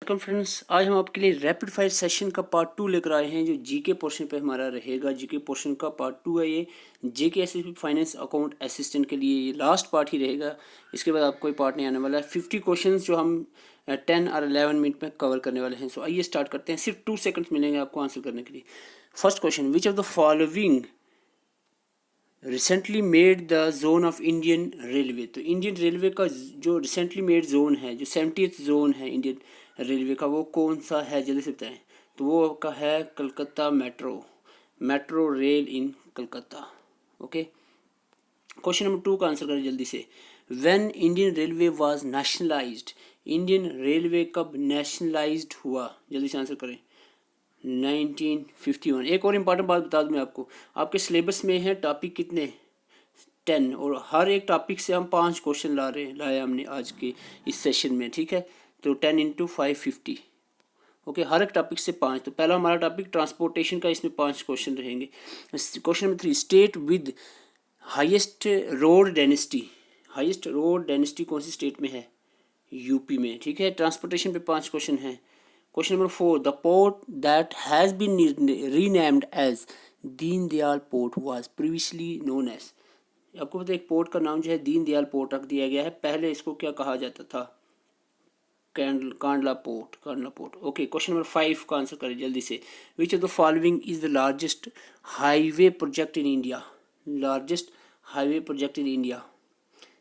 Welcome friends. आज हम आपके लिए रैपिड फायर सेशन का पार्ट 2 लेकर आए हैं जो जीके पोर्शन पे हमारा रहेगा। जीके पोर्शन का पार्ट 2 है ये। जेके एसएसबी फाइनेंस अकाउंट असिस्टेंट के लिए ये लास्ट पार्ट ही रहेगा। इसके बाद आपको कोई पार्ट नहीं आने वाला है। 50 क्वेश्चंस जो हम 10 और 11 मिनट में कवर करने वाले हैं। सो आइए स्टार्ट करते हैं। सिर्फ 2 सेकंड्स मिलेंगे आपको आंसर करने के लिए। First question, which of the following recently made the zone of Indian railway. तो इंडियन रेलवे का जो रिसेंटली मेड जोन है, जो 70th जोन है इंडियन रेलवे का, वो कौन सा है, जल्दी से बताएं। तो वो का है कलकत्ता मेट्रो रेल इन कलकत्ता। ओके, क्वेश्चन नंबर 2 का आंसर करें जल्दी से। When Indian railway was nationalised, Indian railway कब नेशनलाइज्ड हुआ, जल्दी से आंसर करें। 1951। एक और इम्पॉर्टेंट बात बता दूं मैं आपको, आपके सिलेबस में है टॉपिक कितने, 10, और हर एक टॉपिक से हम 5 क्वेश्चन लाए हमने आज के इस सेशन में, ठीक है। तो 10 इंटू 550। ओके, हर एक टॉपिक से 5। तो पहला हमारा टॉपिक ट्रांसपोर्टेशन का, इसमें 5 क्वेश्चन रहेंगे। Question number 3, state with highest road density. Highest road density कौन सी स्टेट में है, यूपी में, ठीक है। ट्रांसपोर्टेशन पे 5 क्वेश्चन हैं। Question number 4, the port that has been renamed as Deen Dayal port was previously known as. आपको पता है एक पोर्ट का नाम जो है दीन दयाल पोर्ट रख दिया गया है, पहले इसको क्या कहा जाता था, Kandla port. Okay, question number 5 का आंसर करें जल्दी से। Which of the following is the largest highway project in India. Largest highway project in India,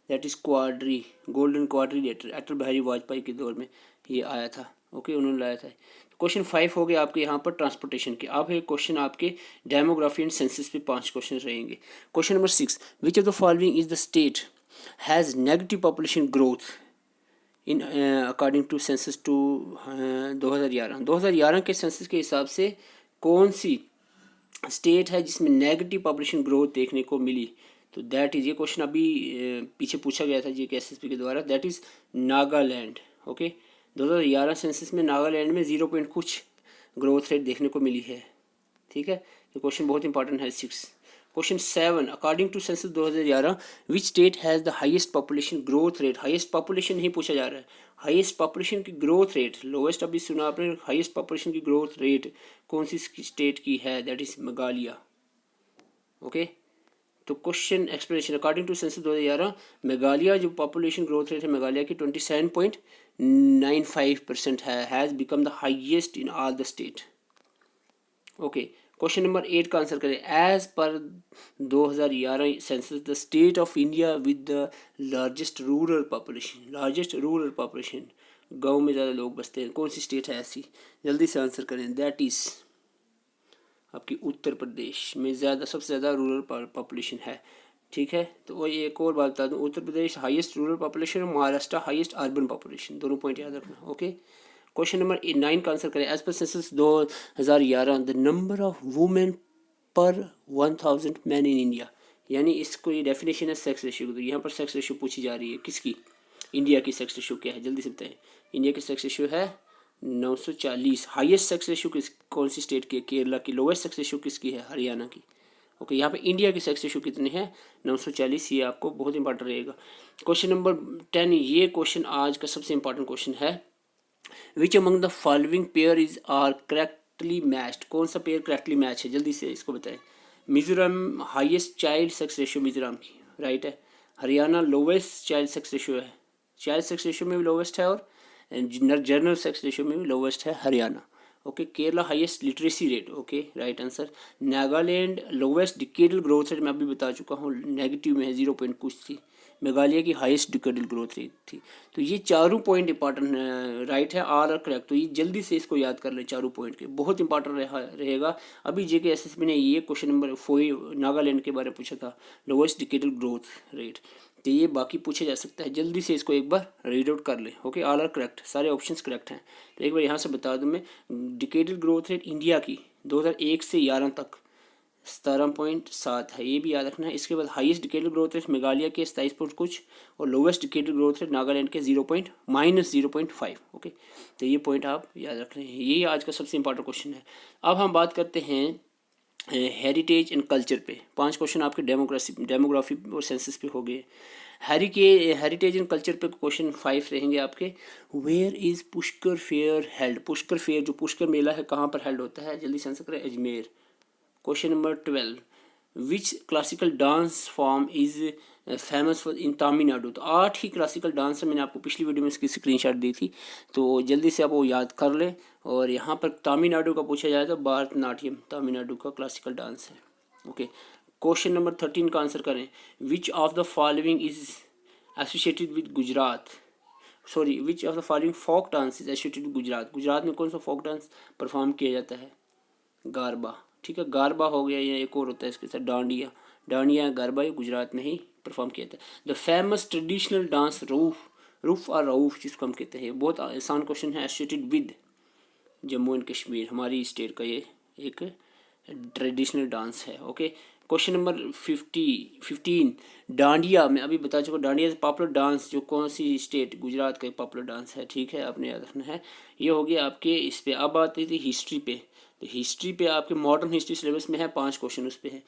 that is quadri, golden quadrilateral. Atal Bihari Vajpayee के दौर में ये आया था। ओके, उन्होंने लाया था। क्वेश्चन 5 हो गया आपके यहाँ पर ट्रांसपोर्टेशन के। अब है क्वेश्चन आपके डेमोग्राफी एंड सेंसस पे 5 क्वेश्चन रहेंगे। Question number 6, which of the following is the state has negative population growth in according to census to 2011 के सेंसस के हिसाब से कौन सी स्टेट है जिसमें नेगेटिव पॉपुलेशन ग्रोथ देखने को मिली। तो दैट इज, ये क्वेश्चन अभी पीछे पूछा गया था जी के एसएसपी के द्वारा, that is Nagaland. Okay, 2011 census में नागालैंड में 0 पॉइंट कुछ ग्रोथ रेट देखने को मिली है, ठीक है। तो क्वेश्चन बहुत इंपॉर्टेंट है 6। Question 7, according to census 2011 which state has the highest population growth rate. Highest population नहीं पूछा जा रहा है, हाईएस्ट पॉपुलेशन की ग्रोथ रेट। लोवेस्ट अभी सुना आपने, हाईएस्ट पॉपुलेशन की ग्रोथ रेट कौन सी स्टेट की है, दैट इज मेघालय। ओके, तो question explanation, according to census 2011 Meghalaya जो पॉपुलेशन ग्रोथ रेट है मेघालय की 27.95% है, has become the highest in all the state. Okay, question number 8 का आंसर करें। As per 2011 census the state of India with the largest rural population. Largest rural population, गाँव में ज़्यादा लोग बसते हैं, कौन सी स्टेट है ऐसी, जल्दी से आंसर करें। दैट इज़ आपकी उत्तर प्रदेश में ज़्यादा, सबसे ज़्यादा रूरल पॉपुलेशन है, ठीक है। तो वो एक और बात बता दूँ, Uttar Pradesh highest rural population और महाराष्ट्र हाईएस्ट अर्बन पॉपुलेशन, दोनों पॉइंट याद रखना। ओके, क्वेश्चन नंबर 9 का आंसर करें। As per census 2011 the number of women per 1000 man in India, यानी इसको ये डेफिनेशन है सेक्स रेशियो। तो यहाँ पर सेक्स रेशियो पूछी जा रही है किसकी, इंडिया की सेक्स रेशियो क्या है, जल्दी से बताएं। इंडिया की सेक्स रेशियो है 940। हाईएस्ट सेक्स रेशियो किस, कौन सी स्टेट की है, केरला की। लोवेस्ट सेक्स रेशियो किसकी है, हरियाणा की। ओके, यहाँ पे इंडिया की सेक्स रेशियो कितनी है, 940। ये आपको बहुत इंपॉर्टेंट रहेगा। क्वेश्चन नंबर 10, ये क्वेश्चन आज का सबसे इंपॉर्टेंट क्वेश्चन है। Which among the following pair is are correctly matched. कौन सा पेयर करेक्टली मैच है, जल्दी से इसको बताएं। Mizoram highest child sex ratio Mizoram की, राइट है। Haryana lowest child sex ratio है, चाइल्ड सेक्स रेशियो में भी लोवेस्ट है, और जनरल सेक्स रेशियो में भी लोवेस्ट है Haryana. Okay, Kerala highest literacy rate, okay right answer. Nagaland lowest decadal growth rate, मैं अभी बता चुका हूँ, नेगेटिव में है, 0 पॉइंट कुछ थी। मेघालय की हाईएस्ट डिकेडल ग्रोथ रेट थी। तो ये चारों पॉइंट इंपॉर्टेंट राइट है, आर और करेक्ट। तो ये जल्दी से इसको याद कर लें, चारों पॉइंट के बहुत इंपॉर्टेंट रहेगा। अभी जेके एसएसबी ने ये क्वेश्चन नंबर 4 नागालैंड के बारे में पूछा था, लोवेस्ट डिकेडल ग्रोथ रेट। तो ये बाकी पूछा जा सकता है, जल्दी से इसको एक बार रीड आउट कर ले। ओके, ऑल आर करेक्ट, सारे ऑप्शंस करेक्ट हैं। तो एक बार यहाँ से बता दूं मैं, डिकेडल ग्रोथ रेट इंडिया की 2001 से 11 तक 17.7 है, ये भी याद रखना है। इसके बाद highest decadal growth rate Meghalaya के 27 पॉइंट कुछ, और lowest decadal growth rate Nagaland के -0.5। ओके, तो ये पॉइंट आप याद रख रहे हैं। ये आज का सबसे इंपॉर्टेंट क्वेश्चन है। अब हम बात करते हैं हेरिटेज एंड कल्चर पे। 5 क्वेश्चन आपके डेमोग्राफी और सेंसस पे हो गए। हेरिटेज एंड कल्चर पे क्वेश्चन 5 रहेंगे आपके। Where is Pushkar fair held? Pushkar fair जो पुष्कर मेला है कहाँ पर हेल्ड होता है? जल्दी से आंसर करें, Ajmer. Question number 12, which classical dance form is famous for in Tamil Nadu? तो 8 ही क्लासिकल डांस है, मैंने आपको पिछली वीडियो में इसकी स्क्रीनशॉट दी थी, तो जल्दी से आप वो याद कर लें। और यहाँ पर तमिलनाडु का पूछा जाए तो भरतनाट्यम तमिलनाडु का क्लासिकल डांस है। ओके, क्वेश्चन नंबर 13 का आंसर करें, विच of the following is associated with Gujarat? Sorry, which of the following folk dance is associated with Gujarat? Gujarat में कौन सा फोक डांस परफॉर्म किया जाता है? गारबा। ठीक है, गारबा हो गया, या एक और होता है इसके साथ डांडिया। डांडिया गारबा ये गुजरात में ही परफॉर्म किया जाता है। The famous traditional dance roof, roof और राउफ जिसको हम कहते हैं, बहुत आसान क्वेश्चन है, associated with Jammu and Kashmir, हमारी स्टेट का ये एक ट्रेडिशनल डांस है। ओके, क्वेश्चन नंबर 15, डांडिया मैं अभी बता चुका, डांडिया पॉपुलर डांस जो कौन सी स्टेट? गुजरात का एक पॉपुलर डांस है। ठीक है, आपने याद रखना है। ये हो गया आपके इस पे। अब आती थी हिस्ट्री पे, तो हिस्ट्री पे आपके मॉडर्न हिस्ट्री सिलेबस में है 5 क्वेश्चन उस पे है।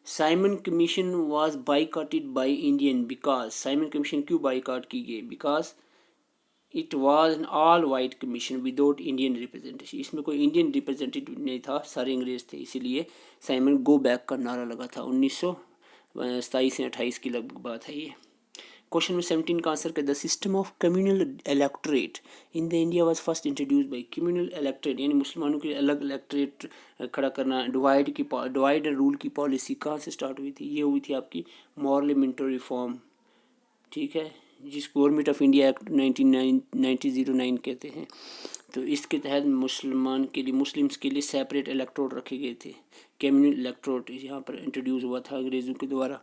Simon commission was boycotted by Indian because? Simon commission क्यों बाईकाट की गई? Because it was an all white commission without Indian representation. इसमें कोई इंडियन रिप्रेजेंटेटिव नहीं था, सारे अंग्रेज थे, इसीलिए साइमन गो बैक का नारा लगा था। 1927 से 28 की लगभग बात है ये। क्वेश्चन नंबर 17 का आंसर कर, the system of communal electorate in the India was first introduce by? Communal electorate यानी मुसलमानों के लिए अलग इलेक्टोरेट खड़ा करना, डिवाइड एंड रूल की पॉलिसी कहाँ से स्टार्ट हुई थी? ये हुई थी आपकी पार्लियामेंट्री रिफॉर्म। ठीक है, जिस गवर्नमेंट ऑफ इंडिया एक्ट 1909 कहते हैं। तो इसके तहत मुस्लिम्स के लिए सेपरेट इलेक्टोरेट रखे गए थे। कम्युनल इलेक्टोरेट यहाँ पर इंट्रोड्यूस हुआ था अंग्रेजों के द्वारा।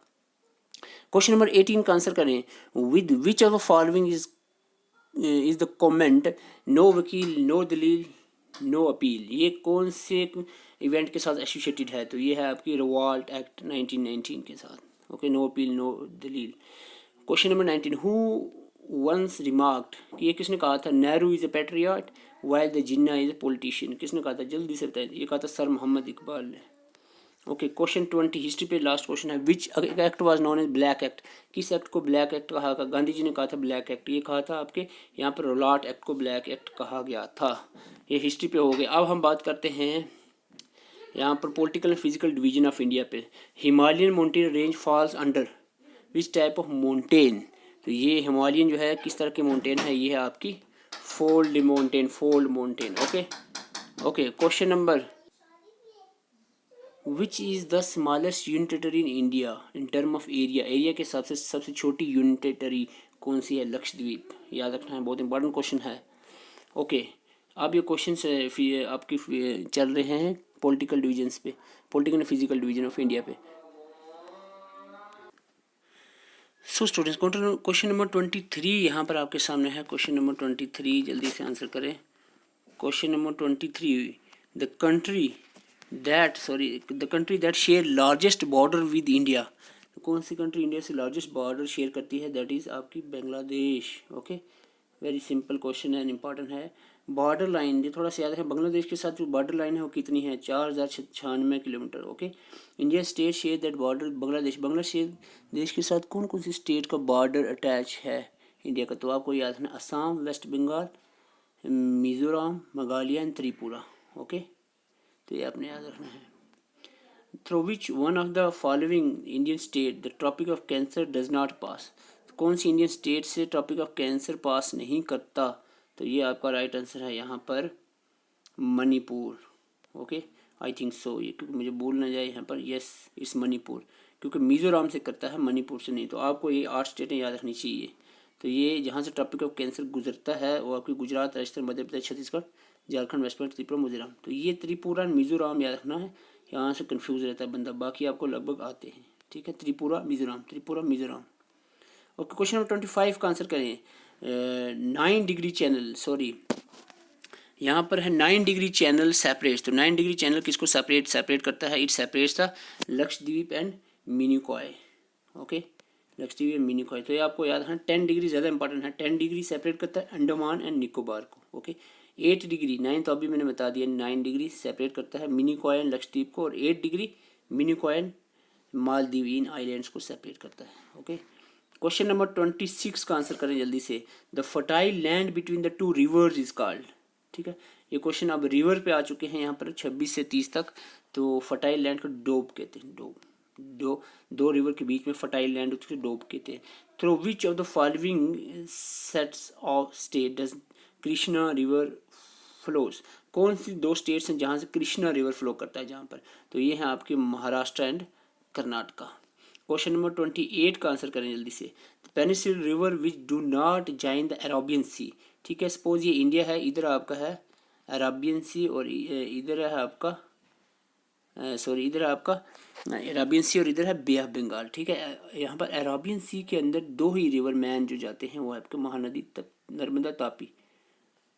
क्वेश्चन नंबर 18 का आंसर करें, with which of the following is the comment no वकील नो दलील नो अपील? ये कौन से इवेंट के साथ एसोसिएटेड है? तो ये है आपकी रिवॉल्ट एक्ट 1919 के साथ। ओके, नो अपील नो दलील। Question number 19, who once remarked, कि ये किसने कहा था? Nehru is a patriot while the Jinnah is a politician? किसने कहा था? जल्दी से बताइए। ये कहा था सर मोहम्मद इकबाल ने। ओके, क्वेश्चन 20 हिस्ट्री पे लास्ट क्वेश्चन है, which act was known as black act? किस एक्ट को ब्लैक एक्ट कहा? गांधी जी ने कहा था ब्लैक एक्ट, ये कहा था आपके यहाँ पर रोलाट एक्ट को ब्लैक एक्ट कहा गया था। ये हिस्ट्री पे हो गया। अब हम बात करते हैं यहाँ पर political and physical division of India पे। Himalayan mountain range falls under which type of mountain? तो ये हिमालयन जो है किस तरह के माउंटेन है? ये है आपकी fold mountain. Okay, question number, which is the smallest unit territory in India in term of area? Area के हिसाब से सबसे छोटी यूनिट टेरिटरी कौन सी है? लक्षद्वीप। याद रखना है, बहुत इंपॉर्टेंट क्वेश्चन है। ओके, अब ये क्वेश्चन आपकी चल रहे हैं पॉलिटिकल डिवीजन्स पे, political and physical division of India पे। सो स्टूडेंट्स, क्वेश्चन नंबर 23 यहाँ पर आपके सामने है। क्वेश्चन नंबर 23 जल्दी से आंसर करें। Question number 23, the country that share largest border with India? कौन सी कंट्री इंडिया से लार्जेस्ट बॉर्डर शेयर करती है? दैट इज़ आपकी Bangladesh. Okay, very simple question है एंड इम्पॉर्टेंट है। बॉर्डर लाइन ये थोड़ा सा याद रखें, बांग्लादेश के साथ जो बॉर्डर लाइन है वो कितनी है? 4096 kilometre. Okay, India state share that border Bangladesh देश के साथ कौन कौन सी स्टेट का बॉर्डर अटैच है इंडिया का? तो आपको याद रखना, असम, वेस्ट बंगाल, मिजोरम, मेघालय एंड त्रिपुरा। ओके, तो ये आपने याद रखना है। Through which one of the following Indian state the tropic of cancer does not pass? कौन सी इंडियन स्टेट से ट्रॉपिक ऑफ कैंसर पास नहीं करता? तो ये आपका राइट आंसर है यहाँ पर Manipur. Okay, I think so, ये क्योंकि मुझे भूल ना जाए यहाँ पर, यस इस मणिपुर, क्योंकि मिजोरम से करता है, मणिपुर से नहीं। तो आपको ये 8 स्टेटें याद रखनी चाहिए। तो ये जहाँ से टॉपिक ऑफ कैंसर गुजरता है वो आपकी गुजरात, राजस्थान, मध्य प्रदेश, छत्तीसगढ़, झारखंड, वेस्ट बंगाल, त्रिपुरा, मिजोरम। तो ये त्रिपुरा मिजोरम याद रखना है, यहाँ से कंफ्यूज रहता है बंदा, बाकी आपको लगभग आते हैं। ठीक है, Tripura Mizoram. Okay, question number 25 का आंसर करें। 9 डिग्री चैनल, सॉरी यहाँ पर है 9 डिग्री चैनल सेपरेट्स। तो 9 डिग्री चैनल किसको सेपरेट करता है? It separates the Lakshadweep and Minicoy. Okay, Lakshadweep and Minicoy. तो ये आपको याद है। 10 डिग्री ज़्यादा इंपॉर्टेंट है। 10 डिग्री सेपरेट करता है अंडमान एंड निकोबार को। ओके, 8 डिग्री 9 तो अभी मैंने बता दिया, 9 डिग्री सेपरेट करता है मिनिकॉय एंड लक्षद्वीप को, और 8 degree Minicoy and Maldives in islands को सेपरेट करता है। ओके, क्वेश्चन नंबर 26 का आंसर करें जल्दी से। The fertile land between the two reverse is called. ठीक है, ये क्वेश्चन अब रिवर पे आ चुके हैं यहाँ पर 26 से 30 तक। तो फर्टाइल लैंड को डोब कहते हैं, डोब। दो रिवर के बीच में फर्टाइल लैंड उसको डोब कहते हैं। Through which of the following sets of state does Krishna river flows. कौन सी दो स्टेट्स हैं जहाँ से कृष्णा रिवर फ्लो करता है जहाँ पर? तो ये है आपके Maharashtra and Karnataka. Question number 28 का आंसर करें जल्दी से। Peninsular river which do not join the Arabian sea. ठीक है, सपोज ये इंडिया है, इधर आपका है अरेबियन सी और इधर है आपका सॉरी इधर आपका अरेबियन सी और इधर है बे ऑफ बंगाल। ठीक है, यहाँ पर अरेबियन सी के अंदर दो ही रिवर मैन जो जाते हैं वो आपके महानदी नर्मदा तापी।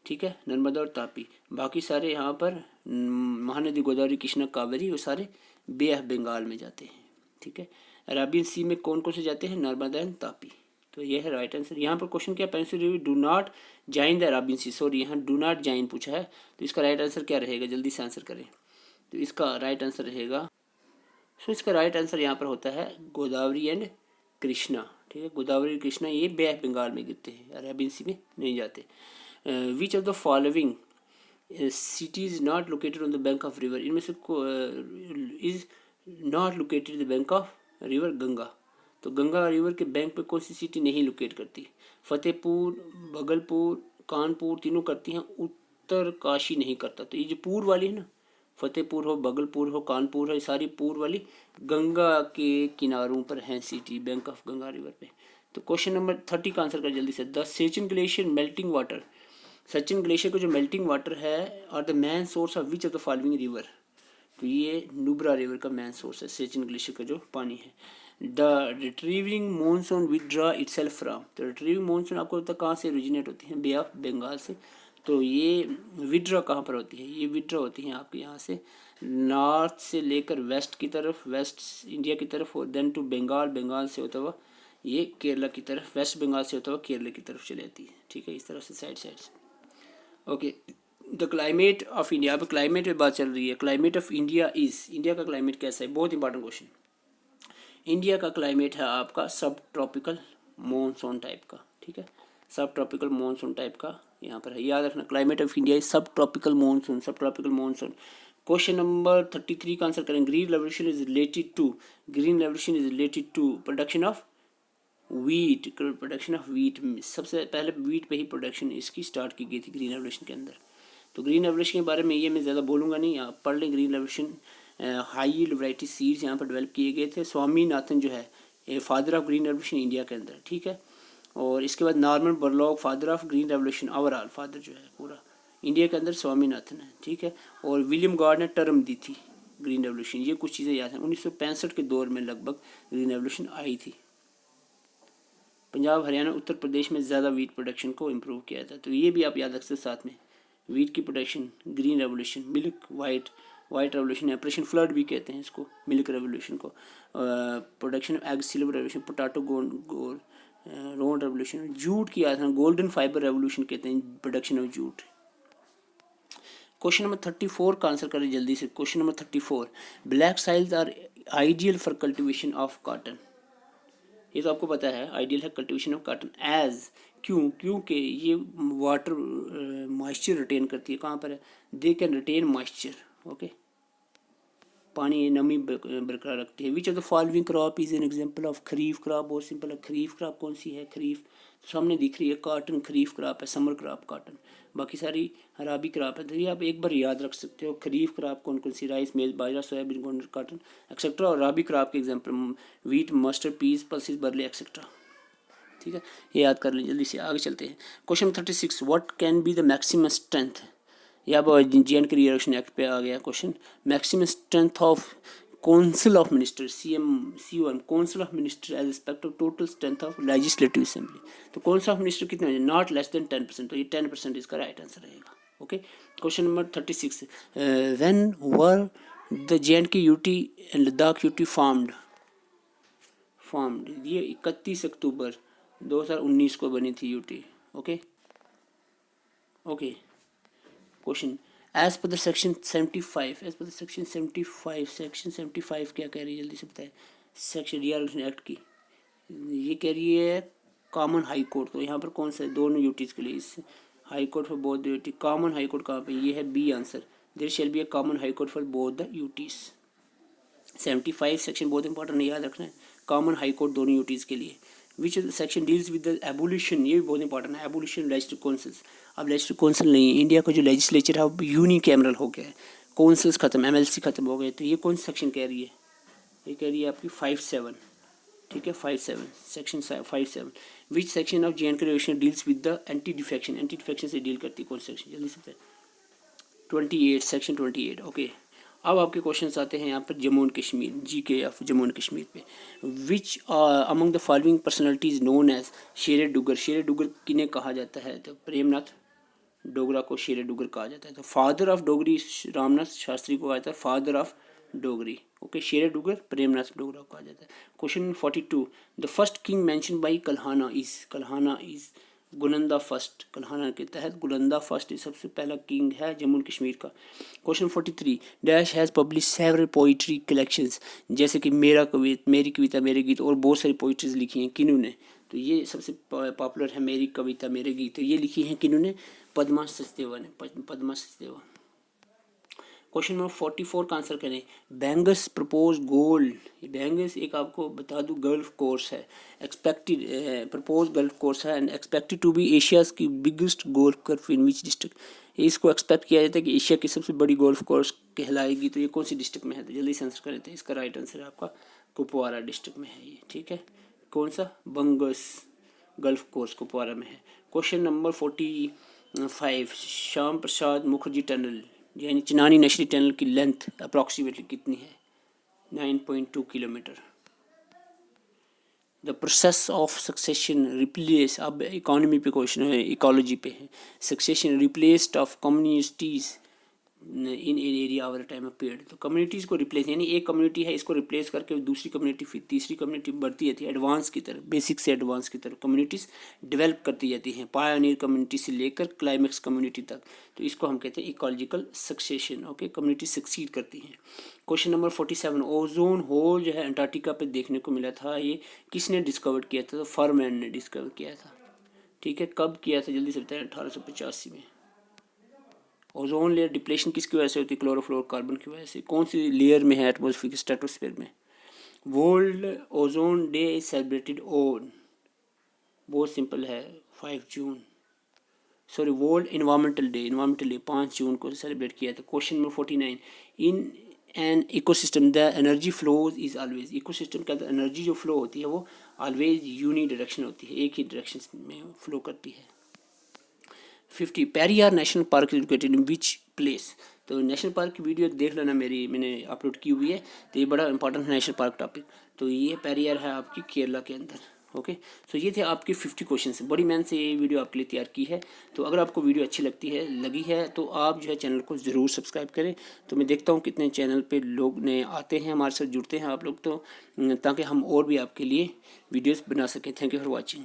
ठीक है, नर्मदा और तापी। बाकी सारे यहाँ पर महानदी गोदावरी कृष्णा कावेरी वो सारे बे ऑफ बंगाल में जाते हैं। ठीक है, अरेबियन सी में कौन कौन से जाते हैं? नर्मदा एंड तापी। तो ये है राइट आंसर। यहाँ पर क्वेश्चन क्या, pencil river do not join the Arabian sea, sorry यहाँ डू नॉट जॉइन पूछा है। तो इसका राइट आंसर क्या रहेगा, जल्दी से आंसर करें। तो इसका राइट आंसर रहेगा, सो इसका राइट आंसर यहाँ पर होता है गोदावरी एंड कृष्णा। ठीक है, गोदावरी और कृष्णा ये बे ऑफ बंगाल में गिरते हैं, अरेबियन सी में नहीं जाते। विच of the following city is not located on the bank of river. इनमें से is not located the bank of river Ganga. तो गंगा रिवर के बैंक पे कौन सी सिटी नहीं लोकेट करती? फतेहपुर, भागलपुर, कानपुर तीनों करती हैं, उत्तर काशी नहीं करता। तो ये जो पूर्व वाली है ना, फतेहपुर हो, भागलपुर हो, कानपुर हो, ये सारी पूर्व वाली गंगा के किनारों पर हैं city, bank of Ganga river पे। तो क्वेश्चन नंबर 30 का आंसर कर जल्दी से। The Sachin glacier melting water. Sachin glacier का जो मेल्टिंग वाटर है और the main source of which of the following river. तो ये नुब्रा रिवर का मेन सोर्स है सचिन ग्लेशियर का जो पानी है। The retrieving monsoon withdraw itself from. तो रिट्रीविंग मानसून आपको पता कहाँ से ओरिजिनेट होती है? बे ऑफ बंगाल से। तो ये विड्रॉ कहाँ पर होती है? ये विड्रॉ होती है आपके यहाँ से नॉर्थ से लेकर वेस्ट की तरफ, वेस्ट इंडिया की तरफ, और देन टू बंगाल, बंगाल से होता हुआ ये केरला की तरफ, वेस्ट बंगाल से होता हुआ केरला की तरफ चली जाती है। ठीक है, इस तरह से साइड साइड से। Okay, the climate of India. अब क्लाइमेट में बात चल रही है। Climate of India is, India का क्लाइमेट कैसा है? बहुत इंपॉर्टेंट क्वेश्चन। इंडिया का क्लाइमेट है आपका सब ट्रॉपिकल मॉनसून टाइप का। ठीक है, सब ट्रॉपिकल मॉनसून टाइप का यहाँ पर है, याद रखना। Climate of India is subtropical monsoon, subtropical monsoon. Question number 33 का आंसर करें। Green revolution is related to, green revolution is related to production of wheat, production of wheat. सबसे पहले वीट पे ही प्रोडक्शन इसकी start की गई थी green revolution के अंदर। तो ग्रीन रेवोल्यूशन के बारे में ये मैं ज़्यादा बोलूँगा नहीं, आप पढ़ लें। Green revolution high yield variety seeds यहाँ पर डेवलप किए गए थे। स्वामीनाथन जो है ये father of green revolution India के अंदर। ठीक है, और इसके बाद Norman Borlaug father of green revolution overall, father जो है पूरा इंडिया के अंदर स्वामीनाथन है। ठीक है, और विलियम गॉर्ड ने टर्म दी थी ग्रीन रेवोल्यूशन। ये कुछ चीज़ें याद हैं। 1965 के दौर में लगभग ग्रीन रेवोल्यूशन आई थी। पंजाब, हरियाणा, उत्तर प्रदेश में ज़्यादा वीट प्रोडक्शन को इम्प्रूव किया था। तो ये भी आप याद रख सकते साथ में, वीट की production, green revolution, milk white revolution, operation flood भी कहते हैं इसको, मिल्क रेवोल्यूशन को, production egg silver revolution, potato gold road revolution, jute की याद है, गोल्डन फाइबर रेवोल्यूशन कहते हैं production of jute. Question number 34 का आंसर करें जल्दी से। Question number 34, black soils are ideal for cultivation of cotton. ये तो आपको पता है, आइडियल है कल्टिवेशन ऑफ कॉटन एज, क्योंकि ये वाटर मॉइस्चर रिटेन करती है। कहाँ पर है? They can retain moisture. Okay, पानी नमी बरकरार रखती है। Which of the following crop is an example of kharif crop. बहुत सिंपल है, खरीफ क्रॉप कौन सी है? खरीफ तो सामने दिख रही है, कॉटन खरीफ क्रॉप है, समर क्रॉप कॉटन, बाकी सारी रबी क्रॉप है। तो ये आप एक बार याद रख सकते हो, खरीफ क्रॉप कौन कौन सी? राइस, मेज, बाजरा, सोयाबीन, कॉटन एक्सेट्रा। और रबी क्रॉप के example wheat, mustard, peas, pulses, barley etcetera. ठीक है, ये याद कर लें। जल्दी से आगे चलते हैं। Question 36, what can be the maximum strength. या JNK रिजर्वेशन एक्ट पे आ गया क्वेश्चन। Maximum strength of council of minister, CM council of minister as respect of total strength of legislative assembly. तो काउंसिल ऑफ मिनिस्टर कितने हो? Not less than 10%। तो ये 10% इसका राइट आंसर रहेगा। Okay, question number 36, when were the JNK UT and Ladakh UT formed. ये 31 अक्टूबर 2019 को बनी थी UT. Okay, question as per the section 75, as per the section 75 क्या कह रही है जल्दी से बताएं। सेक्शन रिजर्वेशन एक्ट की ये कह रही है कॉमन हाई कोर्ट, तो यहाँ पर कौन सा है, दोनों यूटीज़ के लिए इस high court for both the UT. Common high court कहाँ पे, ये है B answer, there shall be a common high court for both the UTs. 75 section बहुत इंपॉर्टेंट है, याद रखना है, कॉमन हाई कोर्ट दोनों यूटीज़ के लिए। Which section deals with the abolition, ये भी बहुत इंपॉर्टेंट है, एबोलिशन लेजिस्लेटिव काउंसिल्स। अब लेजिस्लेटिव काउंसिल नहीं है, इंडिया का जो लेजिस्लेचर है अब यूनिकैमरल हो गया है, काउंसिल्स खत्म, एमएलसी खत्म हो गए। तो ये कौन सा सेक्शन कह रही है, ये कह रही है आपकी 57, ठीक है 57 section 57। Which section of J&K regulation deals with the anti defection, anti defection से डील करती है कौन सेक्शन, जल्दी से बताएं। 28 सेक्शन 28। ओके, अब आपके क्वेश्चन आते हैं यहाँ पर Jammu and Kashmir, GK of Jammu and Kashmir पे। Which among the following personalities known as Sher Duggar, शेर डुगर किन्हें कहा जाता है, तो प्रेमनाथ डोगरा को शेर डुगर कहा जाता है। तो फादर ऑफ डोगरी रामनाथ शास्त्री को कहा जाता है फादर ऑफ डोगरी। ओके, शेर डुगर प्रेमनाथ डोगरा को कहा जाता है। Question 42, the first king mention by Kalhana is Gulanda first, Kalhana के तहत गुलंदा फर्स्ट सबसे पहला किंग है जम्मू एंड कश्मीर का। Question 43, dash has publish several poetry collections, जैसे कि मेरी कविता मेरे गीत और बहुत सारी पोइट्रीज लिखी हैं किन्होंने, तो ये सबसे पॉपुलर है मेरी कविता मेरे गीत, तो ये लिखी हैं किन्होंने, पद्मा सचदेवा ने, पद्मा सचदेवा। क्वेश्चन नंबर 44 का आंसर करें, बैंगस प्रपोज गोल्ड, बैंगस एक आपको बता दूं गल्फ कोर्स है, एक्सपेक्टेड प्रपोज गल्फ कोर्स है and expected to be Asia's की biggest golf course in which district, इसको एक्सपेक्ट किया जाता है कि एशिया की सबसे बड़ी गोल्फ कोर्स कहलाएगी, तो ये कौन सी डिस्ट्रिक्ट में है, तो जल्दी से आंसर करें, तो इसका राइट आंसर है आपका कुपवारा डिस्ट्रिक्ट में है ये, ठीक है, कौन सा बंगस गल्फ कोर्स कुपवारा में है। Question number 45, Shyam Prasad Mukherjee tunnel यानी चिनानी नशरी टनल की लेंथ अप्रॉक्सीमेटली कितनी है, 9.2 kilometre. The process of succession replace, अब इकोनॉमी पे क्वेश्चन है, इकोलॉजी पे है, succession replaced of communities in area over time of period, तो कम्युनिटीज़ को रिप्लेस यानी एक कम्युनिटी है इसको रिप्लेस करके दूसरी कम्युनिटी फिर तीसरी कम्युनिटी बढ़ती जाती है, एडवांस की तरफ, बेसिक से एडवांस की तरफ कम्युनिटीज़ डेवलप करती जाती हैं, पायोनियर कम्युनिटी से लेकर क्लाइमेक्स कम्युनिटी तक, तो इसको हम कहते हैं ecological succession. Okay, community succeed करती हैं। क्वेश्चन नंबर 47, ओजोन होल जो है अंटार्कटिका पे देखने को मिला था, ये किसने डिस्कवर किया था, तो फरमैन ने डिस्कवर किया था, ठीक है, कब किया था जल्दी से बताएं, 1885 में। ओजोन लेयर डिप्लेशन किसकी वजह से होती है, क्लोरोफ्लोरोकार्बन की वजह से, कौन सी लेयर में है एटमॉस्फेयर स्ट्रेटोस्फेयर में। World ozone day is celebrated on, बहुत सिंपल है 5 जून, सॉरी वर्ल्ड इन्वायरमेंटल डे 5 जून को सेलिब्रेट किया था। Question number 49, in an ecosystem the energy flows is always, ecosystem के अंदर एनर्जी जो फ्लो होती है वो ऑलवेज यूनी डायरेक्शन होती है, एक ही डायरेक्शन में फ्लो करती है। 50, Periyar national park is located in which place, तो नेशनल पार्क की वीडियो देख लेना, मैंने अपलोड की हुई है, तो ये बड़ा इंपॉर्टेंट है नेशनल पार्क टॉपिक, तो ये पेरियार है आपकी केरला के अंदर। ओके, सो ये थे आपके 50 क्वेश्चन, बड़ी मेहनत से ये वीडियो आपके लिए तैयार की है, तो अगर आपको वीडियो अच्छी लगी है तो आप जो है चैनल को ज़रूर सब्सक्राइब करें। तो मैं देखता हूँ कितने चैनल पे लोग नए आते हैं, हमारे साथ जुड़ते हैं आप लोग, तो ताकि हम और भी आपके लिए वीडियोस बना सकें। Thank you for watching.